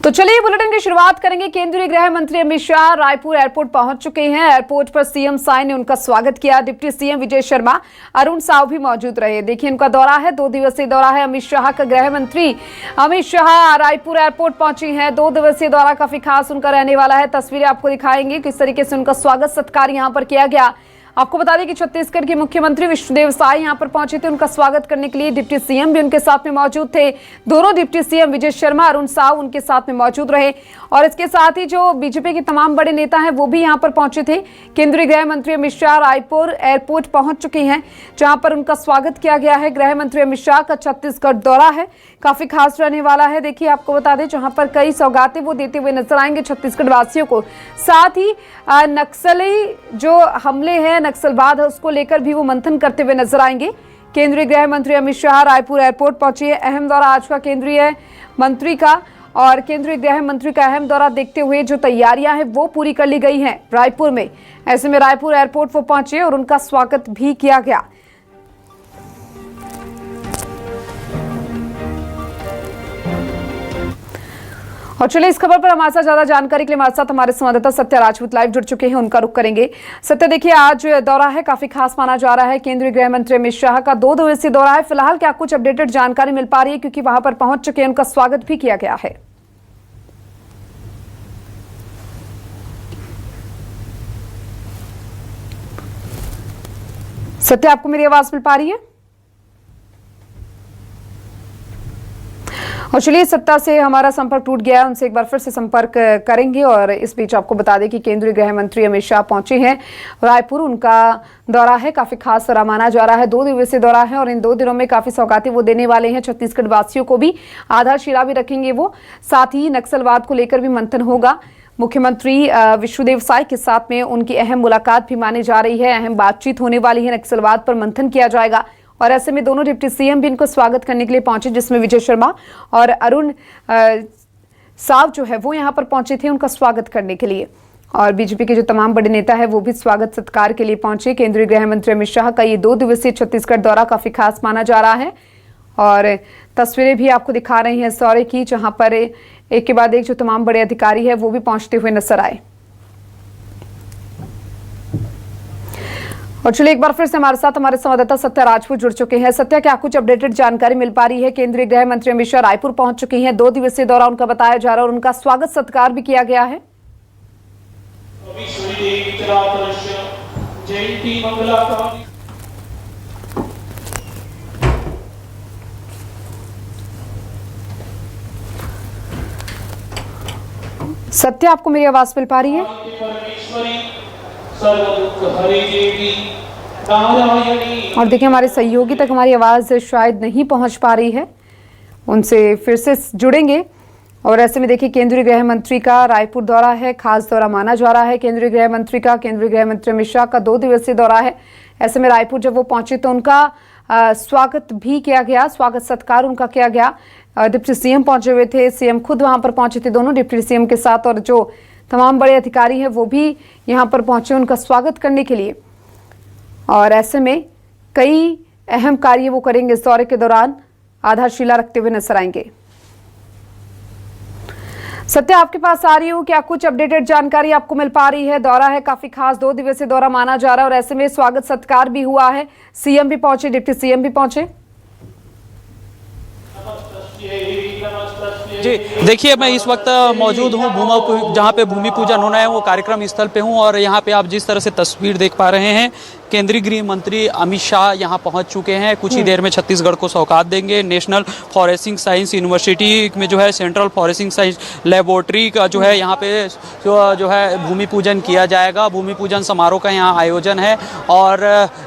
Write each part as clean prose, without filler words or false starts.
तो चलिए बुलेटिन की शुरुआत करेंगे। केंद्रीय गृह मंत्री अमित शाह रायपुर एयरपोर्ट पहुंच चुके हैं। एयरपोर्ट पर सीएम साई ने उनका स्वागत किया। डिप्टी सीएम विजय शर्मा, अरुण साव भी मौजूद रहे। देखिए, उनका दौरा है, 2 दिवसीय दौरा है अमित शाह का। गृह मंत्री अमित शाह रायपुर एयरपोर्ट पहुंची हैं। 2 दिवसीय दौरा काफी खास उनका रहने वाला है। तस्वीरें आपको दिखाएंगे किस तरीके से उनका स्वागत सत्कार यहाँ पर किया गया। आपको बता दें कि छत्तीसगढ़ के मुख्यमंत्री विष्णुदेव साय यहां पर पहुंचे थे उनका स्वागत करने के लिए। डिप्टी सीएम भी उनके साथ में मौजूद थे। दोनों डिप्टी सीएम विजय शर्मा, अरुण साव उनके साथ में मौजूद रहे। और इसके साथ ही जो बीजेपी के तमाम बड़े नेता हैं वो भी यहां पर पहुंचे थे। केंद्रीय गृह मंत्री अमित शाह रायपुर एयरपोर्ट पहुंच चुके हैं, जहां पर उनका स्वागत किया गया है। गृह मंत्री अमित शाह का छत्तीसगढ़ दौरा है, काफी खास रहने वाला है। देखिए, आपको बता दें जहां पर कई सौगातें वो देते हुए नजर आएंगे छत्तीसगढ़ वासियों को। साथ ही नक्सली जो हमले हैं, नक्सलवाद है, उसको लेकर भी वो मंथन करते हुए नजर आएंगे। केंद्रीय गृह मंत्री अमित शाह रायपुर एयरपोर्ट पहुंचे। अहम दौरा आज का केंद्रीय मंत्री का और केंद्रीय गृह मंत्री का अहम दौरा देखते हुए जो तैयारियां हैं वो पूरी कर ली गई हैं रायपुर में। ऐसे में रायपुर एयरपोर्ट वो पहुंचे और उनका स्वागत भी किया गया। और चलिए, इस खबर पर हमारे साथ ज्यादा जानकारी के लिए हमारे साथ हमारे संवाददाता सत्य राजपूत लाइव जुड़ चुके हैं, उनका रुख करेंगे। सत्य, देखिए, आज दौरा है, काफी खास माना जा रहा है। केंद्रीय गृह मंत्री अमित शाह का 2 दिवसीय दौरा है। फिलहाल क्या कुछ अपडेटेड जानकारी मिल पा रही है, क्योंकि वहां पर पहुंच चुके हैं, उनका स्वागत भी किया गया है। सत्य, आपको मेरी आवाज मिल पा रही है? और चलिए, सत्ता से हमारा संपर्क टूट गया है, उनसे एक बार फिर से संपर्क करेंगे। और इस बीच आपको बता दें कि केंद्रीय गृह मंत्री अमित शाह पहुंचे हैं रायपुर। उनका दौरा है, काफी खास दौरा माना जा रहा है। 2 दिवसीय दौरा है और इन 2 दिनों में काफी सौगातें वो देने वाले हैं छत्तीसगढ़ वासियों को भी। आधारशिला भी रखेंगे वो। साथ ही नक्सलवाद को लेकर भी मंथन होगा। मुख्यमंत्री विष्णुदेव साय के साथ में उनकी अहम मुलाकात भी मानी जा रही है। अहम बातचीत होने वाली है, नक्सलवाद पर मंथन किया जाएगा। और ऐसे में दोनों डिप्टी सीएम भी इनको स्वागत करने के लिए पहुंचे, जिसमें विजय शर्मा और अरुण साव जो है वो यहां पर पहुंचे थे उनका स्वागत करने के लिए। और बीजेपी के जो तमाम बड़े नेता है वो भी स्वागत सत्कार के लिए पहुंचे। केंद्रीय गृह मंत्री अमित शाह का ये 2 दिवसीय छत्तीसगढ़ दौरा काफी खास माना जा रहा है। और तस्वीरें भी आपको दिखा रही हैं इस दौरे की, जहां पर एक के बाद एक जो तमाम बड़े अधिकारी है वो भी पहुंचते हुए नजर आए। और चलिए, एक बार फिर से हमारे साथ हमारे संवाददाता सत्य राजपूत जुड़ चुके हैं। सत्य, क्या कुछ अपडेटेड जानकारी मिल पा रही है? केंद्रीय गृह मंत्री अमित शाह रायपुर पहुंच चुके हैं। 2 दिवसीय दौरा उनका बताया जा रहा है और उनका स्वागत सत्कार भी किया गया है। सत्य, आपको मेरी आवाज मिल पा रही है? और देखिए, हमारे सहयोगी तक हमारी आवाज शायद नहीं पहुंच पा रही है, उनसे फिर से जुड़ेंगे। और ऐसे में देखिए, केंद्रीय गृह मंत्री का रायपुर दौरा है, खास दौरा माना जा रहा है केंद्रीय गृह मंत्री का। केंद्रीय गृह मंत्री अमित शाह का 2 दिवसीय दौरा है। ऐसे में रायपुर जब वो पहुंचे तो उनका स्वागत भी किया गया, स्वागत सत्कार उनका किया गया। डिप्टी सीएम पहुंचे हुए थे, सीएम खुद वहां पर पहुंचे थे, दोनों डिप्टी सीएम के साथ। और जो तमाम बड़े अधिकारी हैं वो भी यहाँ पर पहुंचे उनका स्वागत करने के लिए। और ऐसे में कई अहम कार्य वो करेंगे इस दौरे के दौरान, आधारशिला रखते हुए नजर आएंगे। सत्य, आपके पास आ रही हूँ, क्या कुछ अपडेटेड जानकारी आपको मिल पा रही है? दौरा है, काफी खास 2 दिवसीय दौरा माना जा रहा है और ऐसे में स्वागत सत्कार भी हुआ है। सीएम भी पहुंचे, डिप्टी सीएम भी पहुंचे। जी देखिए, मैं इस वक्त मौजूद हूँ जहाँ पे भूमि पूजन होना है वो कार्यक्रम स्थल पे हूँ। और यहाँ पे आप जिस तरह से तस्वीर देख पा रहे हैं, केंद्रीय गृह मंत्री अमित शाह यहाँ पहुँच चुके हैं। कुछ ही देर में छत्तीसगढ़ को सौगात देंगे। नेशनल फॉरेंसिक साइंस यूनिवर्सिटी में जो है सेंट्रल फॉरेंसिक साइंस लेबोरेटरी का जो है यहाँ पे जो है भूमि पूजन किया जाएगा। भूमि पूजन समारोह का यहाँ आयोजन है। और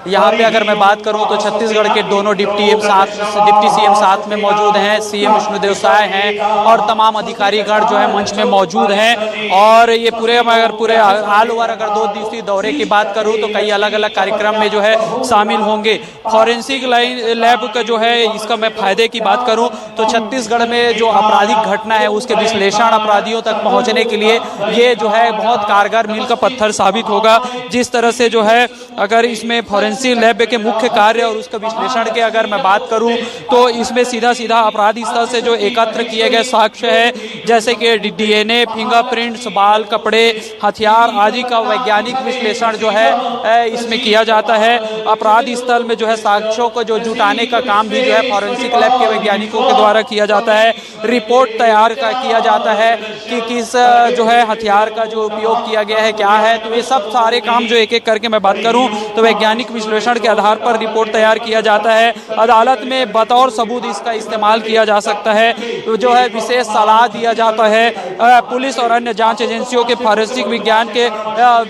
यहाँ पे अगर मैं बात करूँ तो छत्तीसगढ़ के दोनों डिप्टी सीएम साथ में मौजूद हैं। सीएम विष्णुदेव साय हैं और तमाम अधिकारीगण जो है मंच में मौजूद हैं। और ये पूरे ऑल ओवर अगर 2 दिवसीय दौरे की बात करूँ तो कई अलग अलग कार्यक्रम में जो है शामिल होंगे। फॉरेंसिक लैब का जो है इसका मैं फायदे की बात करूं तो छत्तीसगढ़ में जो आपराधिक घटना है उसके विश्लेषण अपराधियों तक पहुंचने के लिए ये जो है बहुत कारगर मील का पत्थर साबित होगा। जिस तरह से जो है अगर इसमें फॉरेंसिक लैब के मुख्य कार्य और उसका विश्लेषण की अगर मैं बात करूं तो इसमें सीधा सीधा अपराध स्थल से जो एकत्र किए गए साक्ष्य है, जैसे कि डीएनए, फिंगरप्रिंट्स, बाल, कपड़े, हथियार आदि का वैज्ञानिक विश्लेषण जो है इसमें किया जाता है। अपराध स्थल में जो है साक्ष्यों को जो जुटाने का काम भी जो है फॉरेंसिक लैब के वैज्ञानिकों के द्वारा किया जाता है। रिपोर्ट तैयार किया जाता है कि किस जो है हथियार का जो उपयोग किया गया है क्या है। तो ये सब सारे काम जो एक एक करके मैं बात करूं तो वैज्ञानिक विश्लेषण के आधार पर रिपोर्ट तैयार किया जाता है। अदालत में बतौर सबूत इसका इस्तेमाल किया जा सकता है। तो जो है विशेष सलाह दिया जाता है। पुलिस और अन्य जांच एजेंसियों के फॉरेंसिक विज्ञान के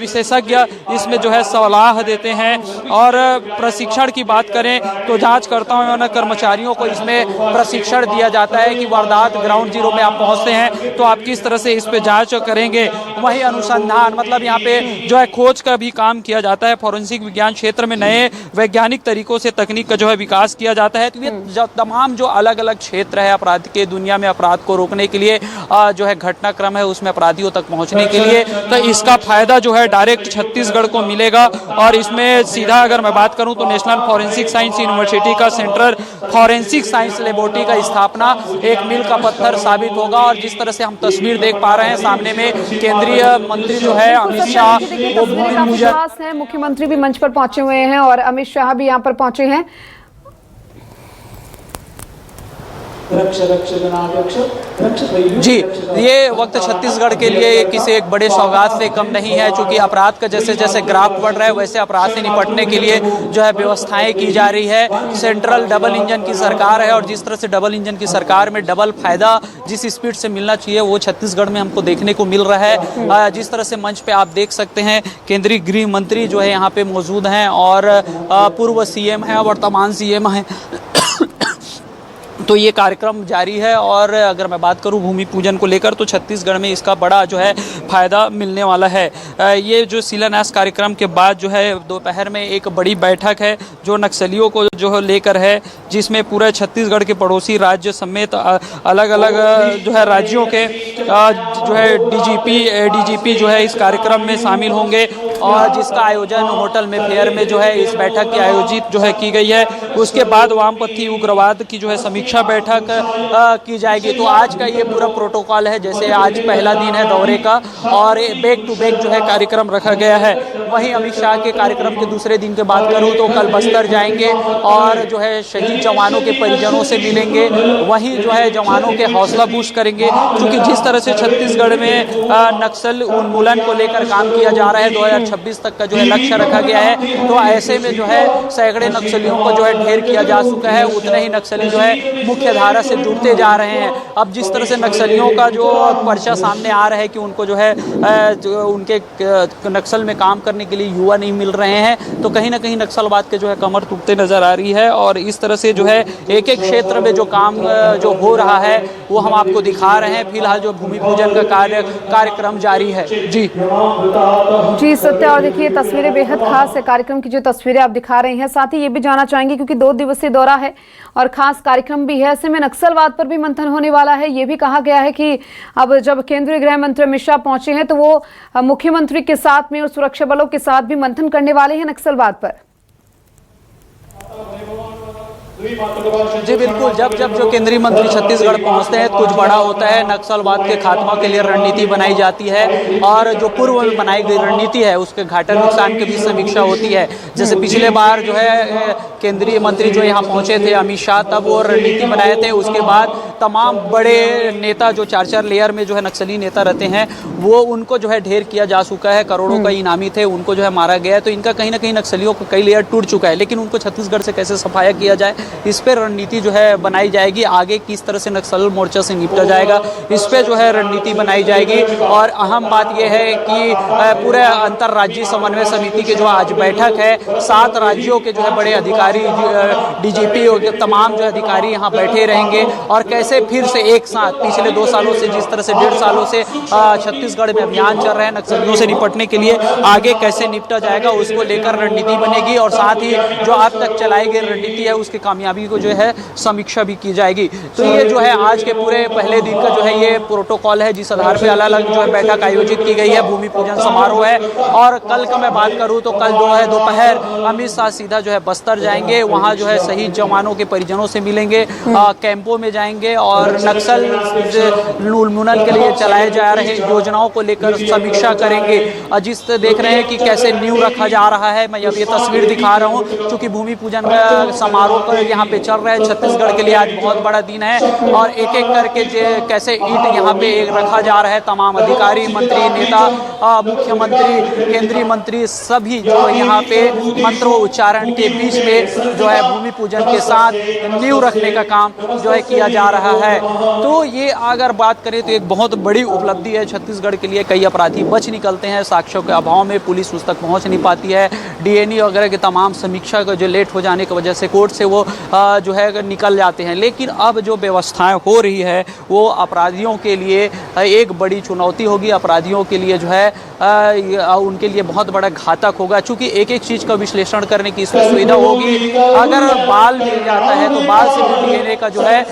विशेषज्ञ इसमें जो है सलाह देते हैं। और प्रशिक्षण की बात करें तो जांचकर्ताओं और कर्मचारियों को इसमें प्रशिक्षण दिया जाता है कि वारदात ग्राउंड जीरो में आप पहुंचते हैं तो आप किस तरह से इस पे जांच करेंगे। वहीं अनुसंधान मतलब यहाँ पे जो है खोज का भी काम किया जाता है। फॉरेंसिक विज्ञान क्षेत्र में नए वैज्ञानिक तरीकों से तकनीक का जो है विकास किया जाता है। तो ये तमाम जो अलग अलग क्षेत्र है अपराध के दुनिया में अपराध को रोकने के लिए जो है घटनाक्रम है उसमें अपराधियों तक पहुंचने के लिए तो इसका फायदा जो है डायरेक्ट छत्तीसगढ़ को मिलेगा। और इसमें सीधा अगर मैं बात करूं तो नेशनल फॉरेंसिक साइंस यूनिवर्सिटी का सेंट्रल फॉरेंसिक साइंस लेबोरेटरी का स्थापना एक मील का पत्थर साबित होगा। और जिस तरह से हम तस्वीर देख पा रहे हैं सामने में केंद्रीय मंत्री जो है अमित शाह वो भूमि पूजन है, मुख्यमंत्री भी मंच पर पहुंचे हुए हैं और अमित शाह भी यहाँ पर पहुंचे हैं। जी, ये वक्त छत्तीसगढ़ के लिए किसी एक बड़े सौगात से कम नहीं है। चूंकि अपराध का जैसे जैसे ग्राफ बढ़ रहा है वैसे अपराध से निपटने के लिए जो है व्यवस्थाएं की जा रही है। सेंट्रल डबल इंजन की सरकार है और जिस तरह से डबल इंजन की सरकार में डबल फायदा जिस स्पीड से मिलना चाहिए वो छत्तीसगढ़ में हमको देखने को मिल रहा है। जिस तरह से मंच पे आप देख सकते हैं केंद्रीय गृह मंत्री जो है यहाँ पे मौजूद हैं और पूर्व सीएम हैं, वर्तमान सीएम हैं। तो ये कार्यक्रम जारी है। और अगर मैं बात करूं भूमि पूजन को लेकर तो छत्तीसगढ़ में इसका बड़ा जो है फ़ायदा मिलने वाला है। ये जो शिलान्यास कार्यक्रम के बाद जो है दोपहर में एक बड़ी बैठक है जो नक्सलियों को जो है लेकर है, जिसमें पूरे छत्तीसगढ़ के पड़ोसी राज्य समेत अलग अलग जो है राज्यों के जो है डीजीपी जो है इस कार्यक्रम में शामिल होंगे। और जिसका आयोजन होटल में फेयर में जो है इस बैठक की आयोजित जो है की गई है। उसके बाद वामपंथी उग्रवाद की जो है समीक्षा बैठक की जाएगी। तो आज का ये पूरा प्रोटोकॉल है, जैसे आज पहला दिन है दौरे का और बैक टू बैक जो है कार्यक्रम रखा गया है। वहीं अमित शाह के कार्यक्रम के दूसरे दिन की बात करूं तो कल बस्तर जाएंगे और जो है शहीद जवानों के परिजनों से मिलेंगे। वहीं जो है जवानों के हौसला बूस्ट करेंगे, क्योंकि जिस तरह से छत्तीसगढ़ में नक्सल उन्मूलन को लेकर काम किया जा रहा है 2026 तक का जो है लक्ष्य रखा गया है। तो ऐसे में जो है सैकड़े नक्सलियों को जो है ढेर किया जा चुका है, उतने ही नक्सली जो है मुख्य धारा से जुड़ते जा रहे हैं। अब जिस तरह से नक्सलियों का जो पर्चा सामने आ रहा है कि उनको जो है जो उनके नक्सल में काम करने के लिए युवा नहीं मिल रहे हैं, तो कहीं ना कहीं नक्सलवाद के जो है कमर टूटते नजर आ रही है। और इस तरह से जो है एक एक क्षेत्र में जो काम जो हो रहा है वो हम आपको दिखा रहे हैं। फिलहाल जो भूमि पूजन का कार्यक्रम जारी है। जी सत्य, और देखिए तस्वीरें बेहद खास है, कार्यक्रम की जो तस्वीरें आप दिखा रहे हैं। साथ ही ये भी जानना चाहेंगे क्योंकि 2 दिवसीय दौरा है और खास कार्यक्रम भी है, ऐसे में नक्सलवाद पर भी मंथन होने वाला है। ये भी कहा गया है कि अब जब केंद्रीय गृह मंत्री अमित शाह पहुंचे हैं तो वो मुख्यमंत्री के साथ में और सुरक्षा बलों के साथ भी मंथन करने वाले हैं नक्सलवाद पर। जी बिल्कुल, जब जो केंद्रीय मंत्री छत्तीसगढ़ पहुंचते हैं कुछ बड़ा होता है। नक्सलवाद के खात्मा के लिए रणनीति बनाई जाती है और जो पूर्व में बनाई गई रणनीति है उसके घाटा नुकसान की भी समीक्षा होती है। जैसे पिछले बार जो है केंद्रीय मंत्री जो यहाँ पहुंचे थे अमित शाह, तब वो रणनीति बनाए थे। उसके बाद तमाम बड़े नेता जो 4 लेयर में जो है नक्सली नेता रहते हैं वो उनको जो है ढेर किया जा चुका है। करोड़ों का इनामी थे, उनको जो है मारा गया है। तो इनका कहीं ना कहीं नक्सलियों का कई लेयर टूट चुका है, लेकिन उनको छत्तीसगढ़ से कैसे सफाया किया जाए इस पर रणनीति जो है बनाई जाएगी। आगे किस तरह से नक्सल मोर्चा से निपटा जाएगा, इस पर जो है रणनीति बनाई जाएगी। और अहम बात यह है कि पूरे अंतर्राज्यीय समन्वय समिति की जो आज बैठक है, 7 राज्यों के जो है बड़े अधिकारी, डीजीपी और तमाम जो अधिकारी यहाँ बैठे रहेंगे और कैसे फिर से एक साथ पिछले 2 सालों से, जिस तरह से 1.5 सालों से छत्तीसगढ़ में अभियान चल रहे हैं नक्सलियों से निपटने के लिए, आगे कैसे निपटा जाएगा उसको लेकर रणनीति बनेगी। और साथ ही जो अब तक चलाई गई रणनीति है उसकी कामयाबी को जो है समीक्षा भी की जाएगी। तो ये जो है आज के पूरे पहले दिन का जो है ये प्रोटोकॉल है, जिस आधार पर अलग अलग जो है बैठक आयोजित की गई है। भूमि पूजन समारोह है। और कल का मैं बात करूं तो कल जो है दोपहर अमित शाह सीधा जो है बस्तर जाएंगे, वहां जो है शहीद जवानों के परिजनों से मिलेंगे, कैंपों में जाएंगे और नक्सल उन्मूलन के लिए चलाए जा रहे योजनाओं को लेकर समीक्षा करेंगे। जिस देख रहे हैं कि कैसे नींव रखा जा रहा है, मैं अब ये तस्वीर दिखा रहा हूँ क्योंकि भूमि पूजन का समारोह पर यहाँ पे चल रहा है। छत्तीसगढ़ के लिए आज बहुत बड़ा दिन है और एक एक करके कैसे ईंट यहाँ पे रखा जा रहा है। तमाम अधिकारी, मंत्री, नेता, मुख्यमंत्री, केंद्रीय मंत्री सभी जो यहाँ पे मंत्रोच्चारण के बीच में जो है भूमि पूजन के साथ नींव रखने का काम जो है किया जा रहा है। तो ये अगर बात करें तो एक बहुत बड़ी उपलब्धि है छत्तीसगढ़ के लिए। कई अपराधी बच निकलते हैं, साक्ष्यों के अभाव में पुलिस उस तक पहुँच नहीं पाती है। डीएनए वगैरह के तमाम समीक्षा का जो लेट हो जाने की वजह से कोर्ट से वो जो है निकल जाते हैं। लेकिन अब जो व्यवस्थाएं हो रही है वो अपराधियों के लिए एक बड़ी चुनौती होगी। अपराधियों के लिए जो है उनके लिए बहुत बड़ा घातक होगा, चूंकि एक एक चीज़ का विश्लेषण करने की इसमें सुविधा होगी। अगर बाल मिल जाता है तो बाल से भी डीएनए का जो है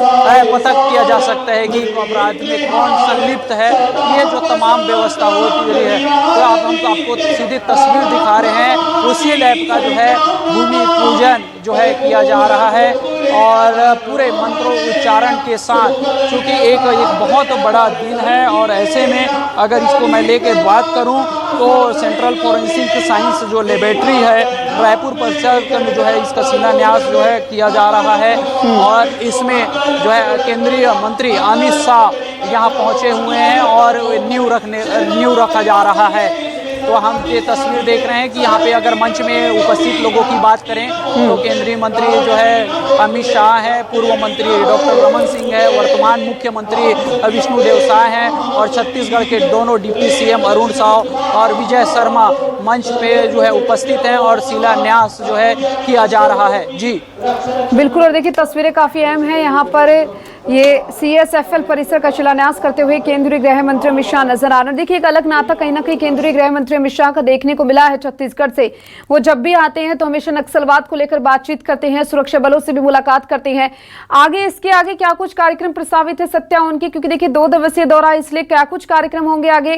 पता किया जा सकता है कि अपराध में कौन संलिप्त है। ये जो तमाम व्यवस्था होती है तो हम आपको सीधी तस्वीर दिखा रहे हैं। उसी लैब का जो है भूमि पूजन जो है किया जा रहा है और पूरे मंत्रोच्चारण के साथ, चूँकि एक बहुत बड़ा दिन है। और ऐसे में अगर इसको मैं लेके बात करूं तो सेंट्रल फोरेंसिक साइंस जो लेबोरेटरी है रायपुर परिसर में जो है इसका शिलान्यास जो है किया जा रहा है। और इसमें जो है केंद्रीय मंत्री अमित शाह यहाँ पहुँचे हुए हैं और नींव रखा जा रहा है। तो हम ये तस्वीर देख रहे हैं कि यहाँ पे अगर मंच में उपस्थित लोगों की बात करें तो केंद्रीय मंत्री जो है अमित शाह हैं, पूर्व मंत्री डॉक्टर रमन सिंह है, वर्तमान मुख्यमंत्री विष्णुदेव साय हैं और छत्तीसगढ़ के दोनों डिप्टी सीएम अरुण साव और विजय शर्मा मंच पे जो है उपस्थित हैं और शिलान्यास जो है किया जा रहा है। जी बिल्कुल। और देखिए तस्वीरें काफी अहम है। यहाँ पर ये CSFL परिसर का शिलान्यास करते हुए केंद्रीय गृह मंत्री अमित शाह नजर आ रहे हैं। देखिए एक अलग नाता कहीं ना कहीं केंद्रीय गृह मंत्री अमित शाह का देखने को मिला है छत्तीसगढ़ से। वो जब भी आते हैं तो हमेशा नक्सलवाद को लेकर बातचीत करते हैं, सुरक्षा बलों से भी मुलाकात करते हैं। आगे इसके आगे क्या कुछ कार्यक्रम प्रस्तावित है सत्या उनकी, क्योंकि देखिए 2 दिवसीय दौरा, इसलिए क्या कुछ कार्यक्रम होंगे आगे?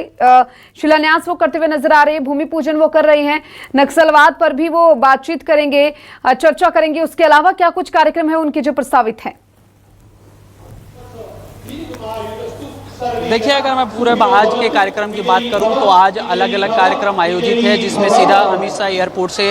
शिलान्यास वो करते हुए नजर आ रहे हैं, भूमि पूजन वो कर रहे हैं, नक्सलवाद पर भी वो बातचीत करेंगे, चर्चा करेंगे। उसके अलावा क्या कुछ कार्यक्रम है उनके जो प्रस्तावित है? देखिए अगर मैं पूरे आज के कार्यक्रम की बात करूं तो आज अलग अलग कार्यक्रम आयोजित है, जिसमें सीधा अमित शाह एयरपोर्ट से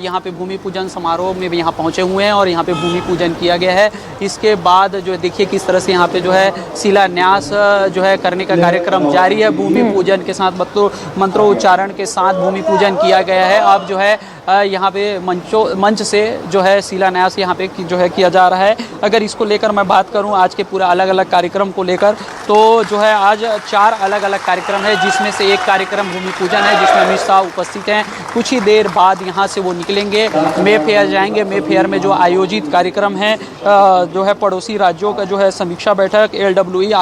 यहां पे भूमि पूजन समारोह में भी यहां पहुंचे हुए हैं और यहां पे भूमि पूजन किया गया है। इसके बाद जो देखिए किस तरह से यहां पे जो है शिलान्यास जो है करने का कार्यक्रम जारी है। भूमि पूजन के साथ मंत्रोच्चारण के साथ भूमि पूजन किया गया है। अब जो है यहाँ पे मंच से जो है शिलान्यास यहाँ पे जो है किया जा रहा है। अगर इसको लेकर मैं बात करूँ आज के पूरा अलग अलग कार्यक्रम को लेकर तो जो है आज 4 अलग अलग कार्यक्रम है, जिसमें से एक कार्यक्रम भूमि पूजन है जिसमें अमित शाह उपस्थित हैं। कुछ ही देर बाद यहाँ से वो निकलेंगे, मे फेयर जाएंगे। मे फेयर में जो आयोजित कार्यक्रम है जो है पड़ोसी राज्यों का जो है समीक्षा बैठक, LWE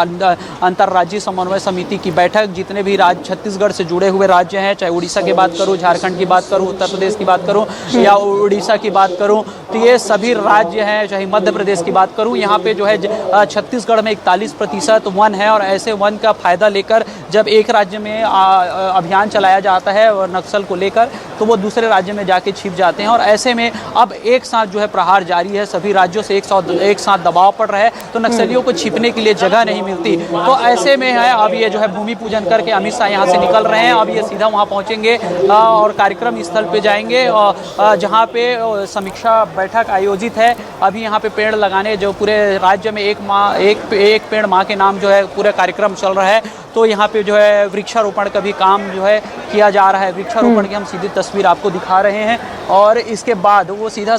अंतर्राज्यीय समन्वय समिति की बैठक। जितने भी राज्य छत्तीसगढ़ से जुड़े हुए राज्य हैं, चाहे उड़ीसा की बात करूँ, झारखंड की बात करूँ, उत्तर प्रदेश की बात करूं या उड़ीसा की बात करूं, तो ये सभी राज्य हैं। चाहे मध्य प्रदेश की बात करूं, यहाँ पे जो है छत्तीसगढ़ में 41% वन है और ऐसे वन का फायदा लेकर जब एक राज्य में अभियान चलाया जाता है और नक्सल को लेकर तो वो दूसरे राज्य में जाके छिप जाते हैं। और ऐसे में अब एक साथ जो है प्रहार जारी है, सभी राज्यों से एक साथ दबाव पड़ रहा है तो नक्सलियों को छिपने के लिए जगह नहीं मिलती। तो ऐसे में है अब ये जो है भूमि पूजन करके अमित शाह यहाँ से निकल रहे हैं। अब ये सीधा वहाँ पहुँचेंगे और कार्यक्रम स्थल पे जाएंगे जहाँ पे समीक्षा बैठक आयोजित है। अभी यहाँ पे पेड़ लगाने जो पूरे राज्य में एक पेड़ माँ के नाम जो है पूरा कार्यक्रम चल रहा है। तो यहाँ पे जो है वृक्षारोपण का भी काम जो है किया जा रहा है। वृक्षारोपण की हम सीधी तस्वीर आपको दिखा रहे हैं। और इसके बाद वो सीधा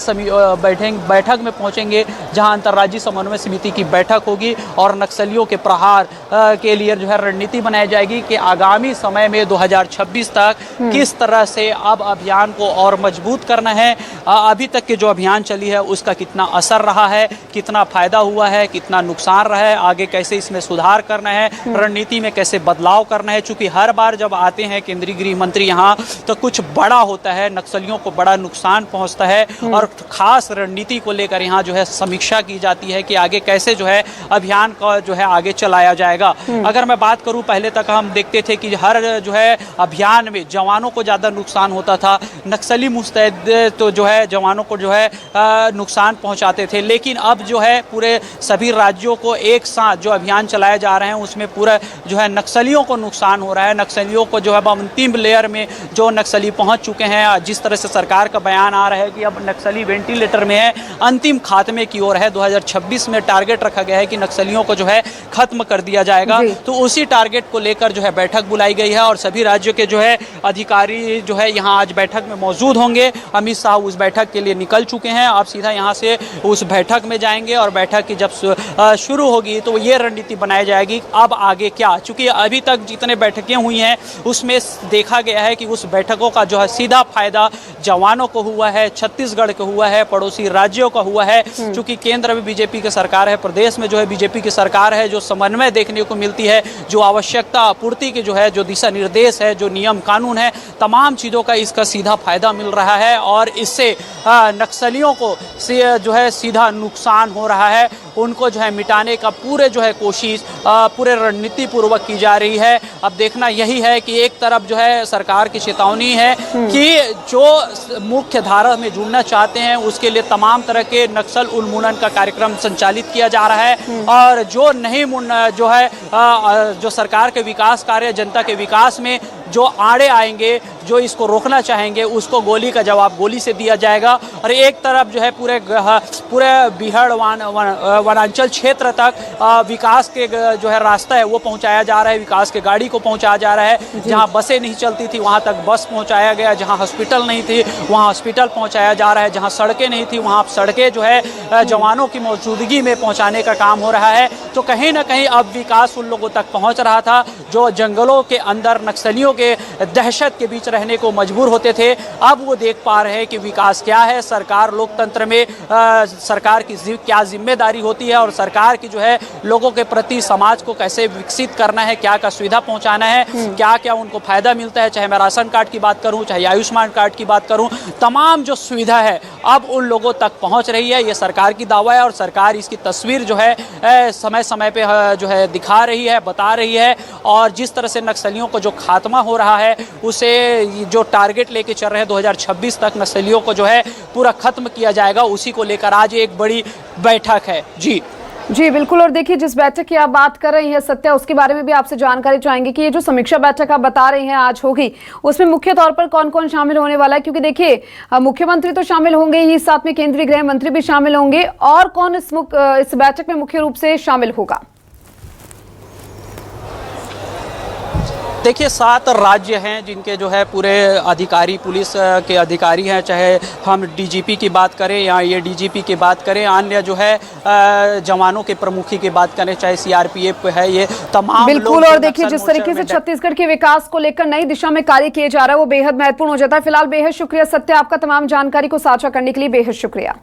बैठक में पहुंचेंगे जहां अंतर्राज्यीय समन्वय समिति की बैठक होगी और नक्सलियों के प्रहार के लिए जो है रणनीति बनाई जाएगी कि आगामी समय में 2026 तक किस तरह से अब अभियान को और मजबूत करना है। अभी तक के जो अभियान चली है उसका कितना असर रहा है, कितना फायदा हुआ है, कितना नुकसान रहा है, आगे कैसे इसमें सुधार करना है, रणनीति में कैसे बदलाव करना है। चूंकि हर बार जब आते हैं केंद्रीय गृह मंत्री यहाँ तो कुछ बड़ा होता है, नक्सलियों को बड़ा नुकसान पहुंचता है और खास रणनीति को लेकर यहाँ जो है समीक्षा की जाती है कि आगे कैसे जो है अभियान का जो है आगे चलाया जाएगा। अगर मैं बात करूं, पहले तक हम देखते थे कि हर जो है अभियान में जवानों को ज़्यादा नुकसान होता था, नक्सली मुस्तैद तो जो है जवानों को जो है नुकसान पहुंचाते थे, लेकिन अब जो है पूरे सभी राज्यों को एक साथ जो अभियान चलाए जा रहे हैं उसमें पूरा जो है नक्सलियों को नुकसान हो रहा है। नक्सलियों को जो है अंतिम लेयर में जो नक्सली पहुंच चुके हैं, जिस तरह से सरकार का बयान आ रहा है कि अब नक्सली वेंटिलेटर में है, अंतिम खात्मे की ओर है। 2026 में टारगेट रखा गया है कि नक्सलियों को जो है खत्म कर दिया जाएगा। तो उसी टारगेट को लेकर जो है बैठक बुलाई गई है और सभी राज्यों के जो है अधिकारी जो है यहाँ आज बैठक में मौजूद होंगे। अमित शाह उस बैठक के लिए निकल चुके हैं, अब सीधा यहाँ से उस बैठक में जाएंगे और बैठक की जब शुरू होगी तो ये रणनीति बनाई जाएगी अब आगे क्या। चूंकि अभी तक जितने बैठकें हुई हैं उसमें देखा गया है कि उस बैठकों का जो है सीधा फायदा जवानों को हुआ है, छत्तीसगढ़ को हुआ है, पड़ोसी राज्यों का हुआ है। चूंकि केंद्र में बीजेपी की सरकार है, प्रदेश में जो है बीजेपी की सरकार है, जो समन्वय देखने को मिलती है, जो आवश्यकता आपूर्ति की जो है जो दिशा निर्देश है, जो नियम कानून है, तमाम चीज़ों का इसका सीधा फायदा मिल रहा है और इससे नक्सलियों को जो है सीधा नुकसान हो रहा है। उनको जो है मिटाने का पूरे जो है कोशिश पूरे रणनीति पूर्वक की जा रही है। अब देखना यही है कि एक तरफ जो है सरकार की चेतावनी है कि जो मुख्य धारा में जुड़ना चाहते हैं उसके लिए तमाम तरह के नक्सल उन्मूलन का कार्यक्रम संचालित किया जा रहा है और जो नहीं जो है जो सरकार के विकास कार्य, जनता के विकास में जो आड़े आएंगे, जो इसको रोकना चाहेंगे, उसको गोली का जवाब गोली से दिया जाएगा। और एक तरफ जो है पूरे बिहार वनांचल क्षेत्र तक विकास के जो है रास्ता है वो पहुंचाया जा रहा है, विकास के गाड़ी को पहुंचाया जा रहा है। जहां बसें नहीं चलती थी वहां तक बस पहुंचाया गया, जहां हॉस्पिटल नहीं थी वहां हॉस्पिटल पहुंचाया जा रहा है, जहां सड़कें नहीं थी वहां सड़कें जो है जवानों की मौजूदगी में पहुंचाने का काम हो रहा है। तो कहीं ना कहीं अब विकास उन लोगों तक पहुंच रहा था जो जंगलों के अंदर नक्सलियों के दहशत के बीच रहने को मजबूर होते थे। अब वो देख पा रहे हैं कि विकास क्या है, सरकार लोकतंत्र में सरकार की क्या जिम्मेदारी होती है और सरकार की जो है लोगों के प्रति समाज को कैसे विकसित करना है, क्या क्या सुविधा पहुंचाना है, क्या क्या उनको फायदा मिलता है। चाहे मैं राशन कार्ड की बात करूं, चाहे आयुष्मान कार्ड की बात करूं, तमाम जो सुविधा है अब उन लोगों तक पहुंच रही है। ये सरकार की दावा है और सरकार इसकी तस्वीर जो है समय समय पे जो है दिखा रही है, बता रही है। और जिस तरह से नक्सलियों को जो खात्मा हो रहा है उसे जो टारगेट लेके चल रहे हैं 2026 तक नक्सलियों को जो है पूरा खत्म किया जाएगा, उसी को लेकर आज एक बड़ी बैठक है। जी बिल्कुल। और देखिए जिस बैठक की आप बात कर रही हैं सत्या, उसके बारे में भी आपसे जानकारी चाहेंगे कि ये जो समीक्षा बैठक आप बता रही हैं आज होगी, उसमें मुख्य तौर पर कौन कौन शामिल होने वाला है? क्योंकि देखिए मुख्यमंत्री तो शामिल होंगे ही, साथ में केंद्रीय गृह मंत्री भी शामिल होंगे, और कौन इस बैठक में मुख्य रूप से शामिल होगा? देखिए 7 राज्य हैं जिनके जो है पूरे अधिकारी, पुलिस के अधिकारी हैं, चाहे हम डीजीपी की बात करें या ये डीजीपी की बात करें, अन्य जो है जवानों के प्रमुखी की बात करें, चाहे सीआरपीएफ है, ये तमाम बिल्कुल। और देखिए जिस तरीके से छत्तीसगढ़ के विकास को लेकर नई दिशा में कार्य किया जा रहा है वो बेहद महत्वपूर्ण हो जाता है। फिलहाल बेहद शुक्रिया सत्या, आपका तमाम जानकारी को साझा करने के लिए बेहद शुक्रिया।